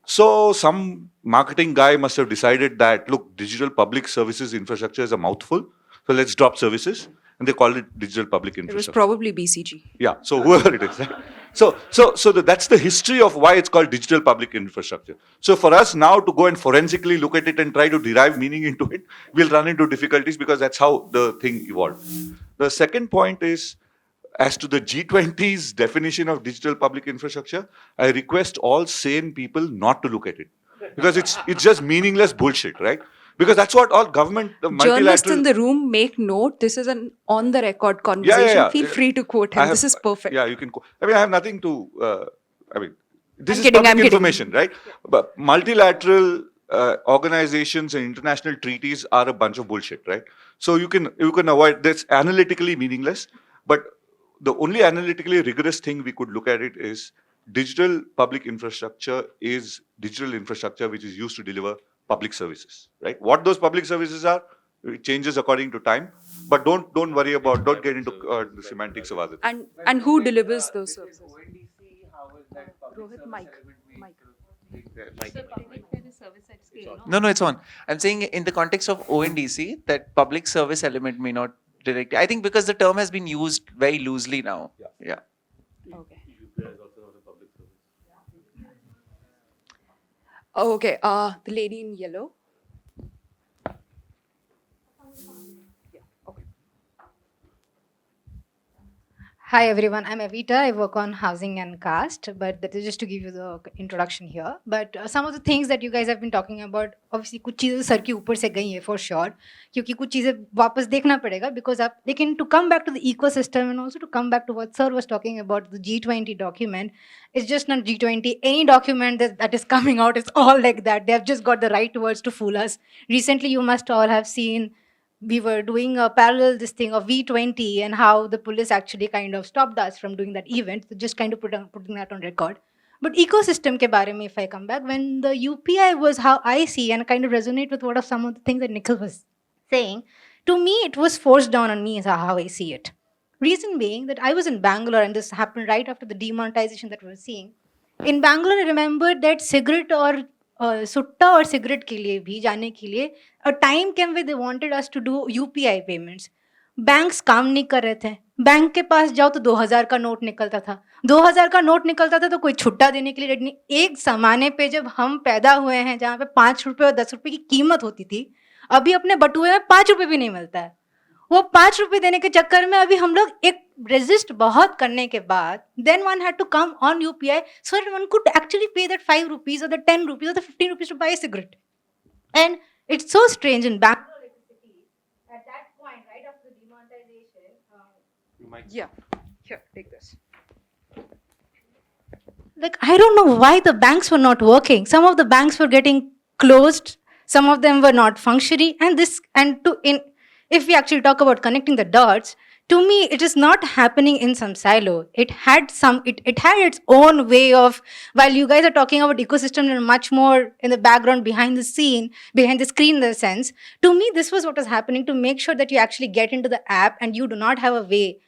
So some marketing guy must have decided that, look, digital public services infrastructure is a mouthful, so let's drop services, and they called it digital public It was infrastructure. probably BCG. Yeah, so whoever it is. Right? That's the history of why it's called digital public infrastructure. So for us now to go and forensically look at it and try to derive meaning into it, we'll run into difficulties because that's how the thing evolved. The second point is, as to the G20's definition of digital public infrastructure, I request all sane people not to look at it. Because it's just meaningless bullshit, right? Because that's what all government, Journalists multilateral... in the room, make note. This is an on-the-record conversation. yeah. Feel free to quote him. This is perfect. Yeah, you can. I mean, I have nothing to. This I'm is kidding, public I'm kidding. information, right? But multilateral organizations and international treaties are a bunch of bullshit, right? So you can avoid this. Analytically meaningless, but the only analytically rigorous thing we could look at it is digital public infrastructure is digital infrastructure which is used to deliver public services, right? What those public services are, it changes according to time. But don't get into the semantics of other things. And who delivers those services? Rohit, mic. No, it's on. I'm saying in the context of ONDC, that public service element may not directly. I think because the term has been used very loosely now. Yeah. Okay. Okay. The lady in yellow. Hi everyone, I'm Evita. I work on housing and caste, but that is just to give you the introduction here. But some of the things that you guys have been talking about, obviously कुछ चीजें sir के ऊपर से गई हैं for sure, क्योंकि कुछ चीजें वापस देखना पड़ेगा because आप लेकिन to come back to the ecosystem and also to come back to what sir was talking about the G20 document, it's just not G20. Any document that is coming out, it's all like that. They have just got the right words to fool us. Recently, you must all have seen. We were doing a parallel this thing of V20 and how the police actually kind of stopped us from doing that event. So just kind of putting that on record. But ecosystem ke baare mein, if I come back, when the UPI was how I see and kind of resonate with what of some of the things that Nikhil was saying, to me, it was forced down on me is how I see it. Reason being that I was in Bangalore and this happened right after the demonetization that we were seeing. In Bangalore, I remembered that cigarette or सुट्टा और cigarette के लिए भी जाने के लिए a time came where they wanted us to do UPI payments. Banks काम नहीं कर रहे थे. बैंक के पास जाओ तो 2000 का नोट निकलता था. 2000 का नोट निकलता था तो कोई छुट्टा देने के लिए रेडी नहीं. एक जमाने पे जब हम पैदा हुए हैं जहाँ पे 5 रुपए और 10 रुपए की कीमत होती थी, अभी अपने बटुए में 5 रुपए भी नहीं मिलता है. वो 5 रुपए देने के चक्कर में अभी हम लोग एक रेजिस्ट बहुत करने के बाद then one had to come on UPI so that one could actually pay that 5 rupees or the 10 rupees or the 15 rupees to buy a cigarette. And it's so strange in Bangalore like the city at that point right after the demonetization. Yeah. Here, take this. Like I don't know why the banks were not working. Some of the banks were getting closed. Some of them were not functioning. If we actually talk about connecting the dots, to me, it is not happening in some silo. It had its own way of, while you guys are talking about ecosystem and much more in the background behind the screen in the sense, to me, this was what was happening to make sure that you actually get into the app and you do not have a way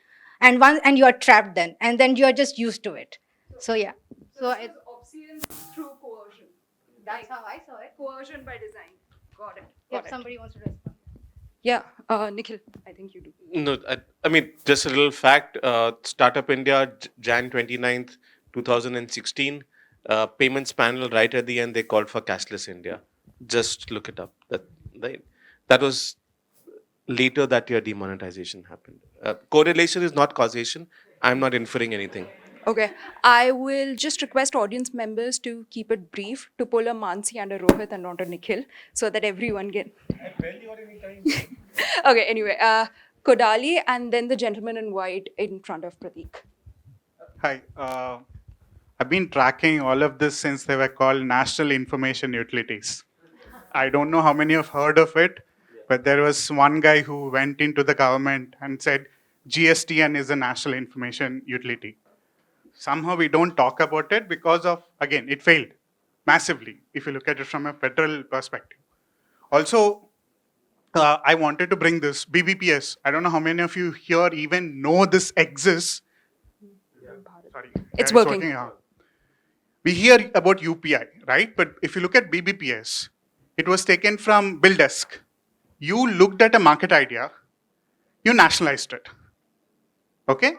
and you are trapped then, and then you are just used to it. So yeah. So it's obedience through coercion. that's how I saw it. Coercion by design. Got it. If somebody wants to respond. Yeah. Nikhil, I think you do. No, I mean, just a little fact. Startup India, Jan 29th, 2016, payments panel right at the end, they called for cashless India. Just look it up. That was later that year demonetization happened. Correlation is not causation. I'm not inferring anything. Okay, I will just request audience members to keep it brief, to pull a Mansi and a Rohit and not a Nikhil, so that everyone can. Okay, anyway, Kodali and then the gentleman in white in front of Prateek. Hi. I've been tracking all of this since they were called National Information Utilities. I don't know how many have heard of it, but there was one guy who went into the government and said GSTN is a National Information Utility. Somehow we don't talk about it because of, again, it failed massively if you look at it from a federal perspective. Also, I wanted to bring this BBPS. I don't know how many of you here even know this exists. Sorry. It's Yeah, working. We hear about UPI, right? But if you look at BBPS, it was taken from Bill Desk. You looked at a market idea, you nationalized it. Okay?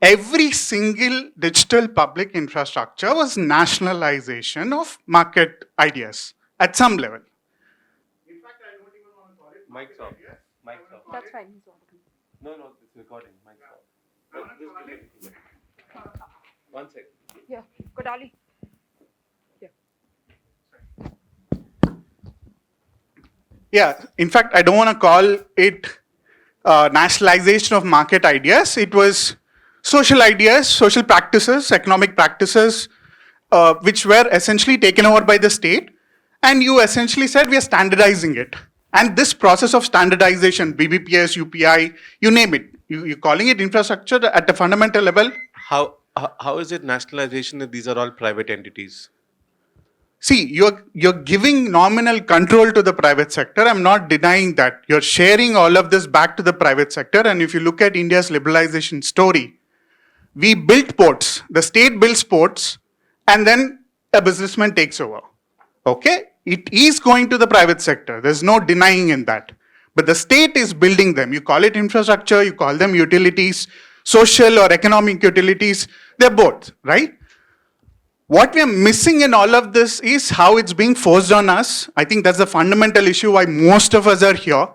Every single digital public infrastructure was nationalization of market ideas at some level. In fact, I don't even want to call it Mic's off. Mic's off. That's fine. No, it's recording. Mic's off. One second. Yeah, Kodali. Yeah, in fact, I don't want to call it nationalization of market ideas. It was social ideas, social practices, economic practices, which were essentially taken over by the state. And you essentially said we are standardizing it. And this process of standardization, BBPS, UPI, you name it, you're calling it infrastructure at the fundamental level. How is it nationalization if these are all private entities? See, you're giving nominal control to the private sector. I'm not denying that. You're sharing all of this back to the private sector. And if you look at India's liberalization story, we built ports. The state builds ports, and then a businessman takes over. Okay? It is going to the private sector. There's no denying in that. But the state is building them. You call it infrastructure, you call them utilities, social or economic utilities. They're both, right? What we are missing in all of this is how it's being forced on us. I think that's the fundamental issue why most of us are here.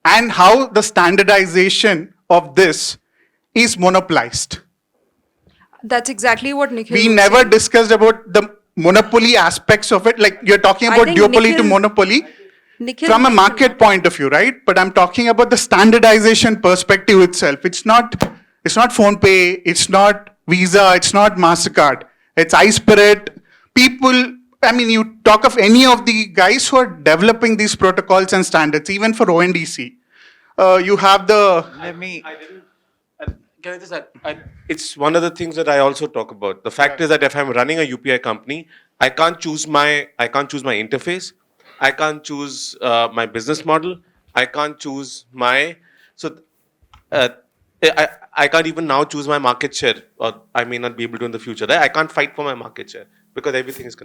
And how the standardization of this is monopolized. That's exactly what Nikhil We was never saying. discussed about the monopoly aspects of it. Like you're talking I about think duopoly to Nikhil- monopoly Nikhil from a mentioned market that. point of view, right? But I'm talking about the standardization perspective itself. It's not PhonePe, it's not Visa, it's not MasterCard. It's iSpirit. People, I mean, you talk of any of the guys who are developing these protocols and standards, even for ONDC. You have the, Let me. Can I just add? It's one of the things that I also talk about. The fact is that if I'm running a UPI company, I can't choose my interface. I can't choose my business model. I can't choose my I can't even now choose my market share, or I may not be able to in the future. Right? I can't fight for my market share because everything is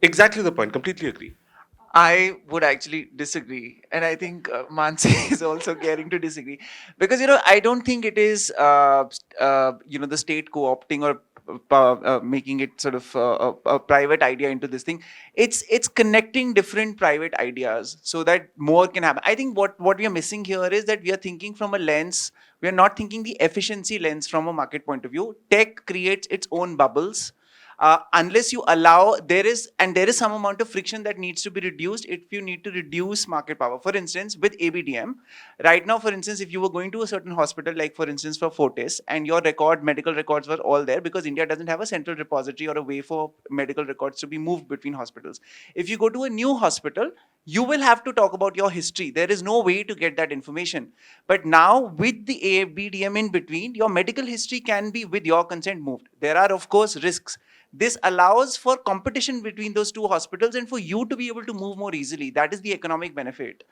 exactly the point. Completely agree. I would actually disagree, and I think Mansi is also getting to disagree because I don't think it is the state co-opting or making it sort of a private idea into this thing. It's connecting different private ideas so that more can happen. I think what we are missing here is that we are thinking from a lens. We are not thinking the efficiency lens from a market point of view. Tech creates its own bubbles. Unless you allow, there is some amount of friction that needs to be reduced if you need to reduce market power. For instance, with ABDM, right now, for instance, if you were going to a certain hospital, like for instance for Fortis, and your medical records were all there because India doesn't have a central repository or a way for medical records to be moved between hospitals. If you go to a new hospital, you will have to talk about your history. There is no way to get that information. But now with the ABDM in between, your medical history can be with your consent moved. There are of course risks. This allows for competition between those two hospitals and for you to be able to move more easily. That is the economic benefit.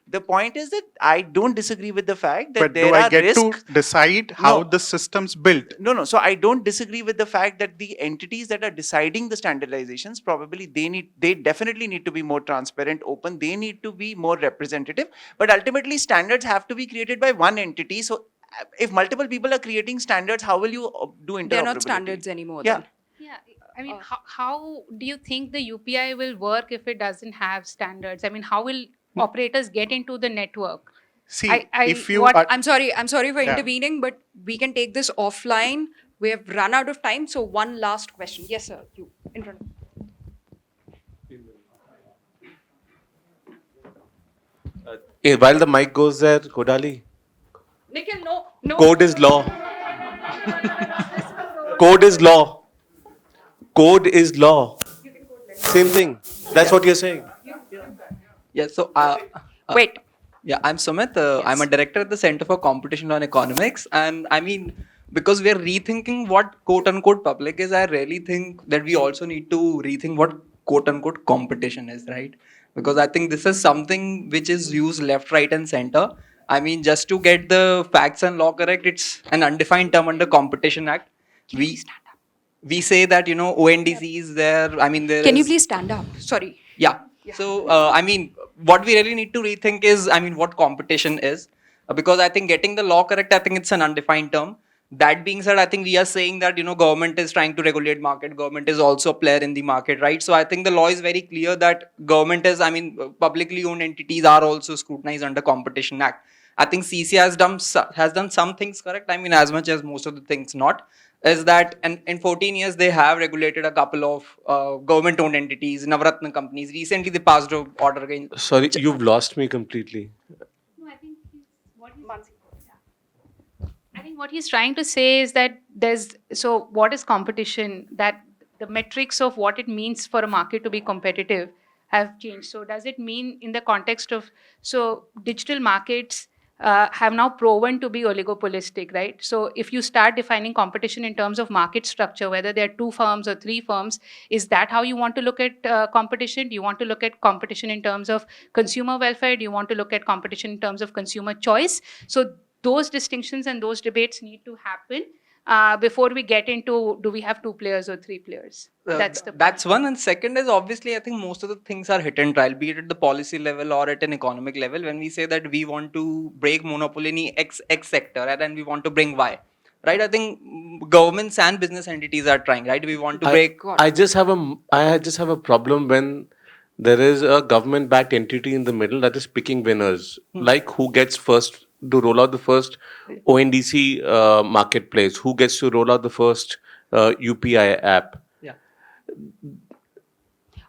The point is that I don't disagree with the fact that but there do I are get risks. to decide how No. the system's built? No. So I don't disagree with the fact that the entities that are deciding the standardizations, probably they definitely need to be more transparent, open. They need to be more representative. But ultimately, standards have to be created by one entity. So if multiple people are creating standards, how will you do interoperability? They're not standards anymore. Yeah. Then. Yeah, I mean, how do you think the UPI will work if it doesn't have standards? I mean, how will operators get into the network? See, I- if you what are, I'm sorry for Yeah. intervening, but we can take this offline We have run out of time, so one last question. Yes, sir. You in front. While the mic goes there, Kodali, Nikhil, no, no. code is law. Code is law. Code is law. Same thing. That's what you're saying. Yeah, so Wait. yeah, I'm Sumit. I'm a Yes. director at the Center for Competition on Economics, and I mean, because we are rethinking what quote unquote public is, I really think that we also need to rethink what quote unquote competition is, right? Because I think this is something which is used left, right, and center. I mean, just to get the facts and law correct, it's an undefined term under Competition Act. We we say that ONDC is there. I mean, there Can you is please stand up? Sorry. yeah. So, I mean, what we really need to rethink is, I mean, what competition is. Because I think getting the law correct, I think it's an undefined term. That being said, I think we are saying that, government is trying to regulate market. Government is also a player in the market, right? So I think the law is very clear that government is, I mean, publicly owned entities are also scrutinized under Competition Act. I think CC has done some things correct. I mean, as much as most of the things not. Is that in 14 years they have regulated a couple of government-owned entities, Navratna companies. Recently, they passed an order again. Sorry, you've lost me completely. No, I think what he's trying to say is that what is competition? That the metrics of what it means for a market to be competitive have changed. So does it mean in the context of digital markets have now proven to be oligopolistic, right? So if you start defining competition in terms of market structure, whether there are 2 firms or 3 firms, is that how you want to look at competition? Do you want to look at competition in terms of consumer welfare? Do you want to look at competition in terms of consumer choice? So those distinctions and those debates need to happen before we get into do we have 2 players or 3 players. That's one. And second is obviously, I think most of the things are hit and trial, be it at the policy level or at an economic level. When we say that we want to break monopoly in X sector and then we want to bring Y, right? I think governments and business entities are trying, right? We want to break. I just have a problem when there is a government-backed entity in the middle that is picking winners. Like who gets first to roll out the first ONDC marketplace? Who gets to roll out the first UPI app? Yeah.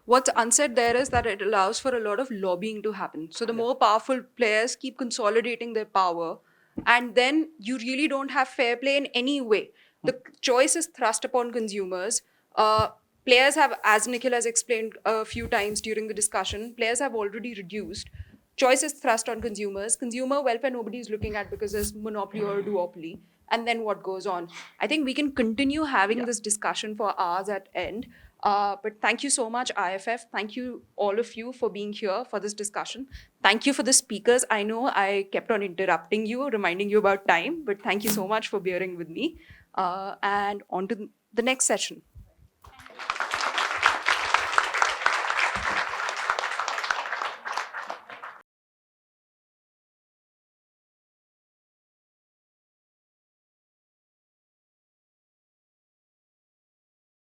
What's unsaid there is that it allows for a lot of lobbying to happen. So the more powerful players keep consolidating their power, and then you really don't have fair play in any way. The choice is thrust upon consumers. Players have, as Nikhil has explained a few times during the discussion, players have already reduced. Choice is thrust on consumers. Consumer welfare nobody is looking at because there's monopoly or duopoly. And then what goes on? I think we can continue having this discussion for hours at end. But thank you so much, IFF. Thank you, all of you, for being here for this discussion. Thank you for the speakers. I know I kept on interrupting you, reminding you about time, but thank you so much for bearing with me. And on to the next session.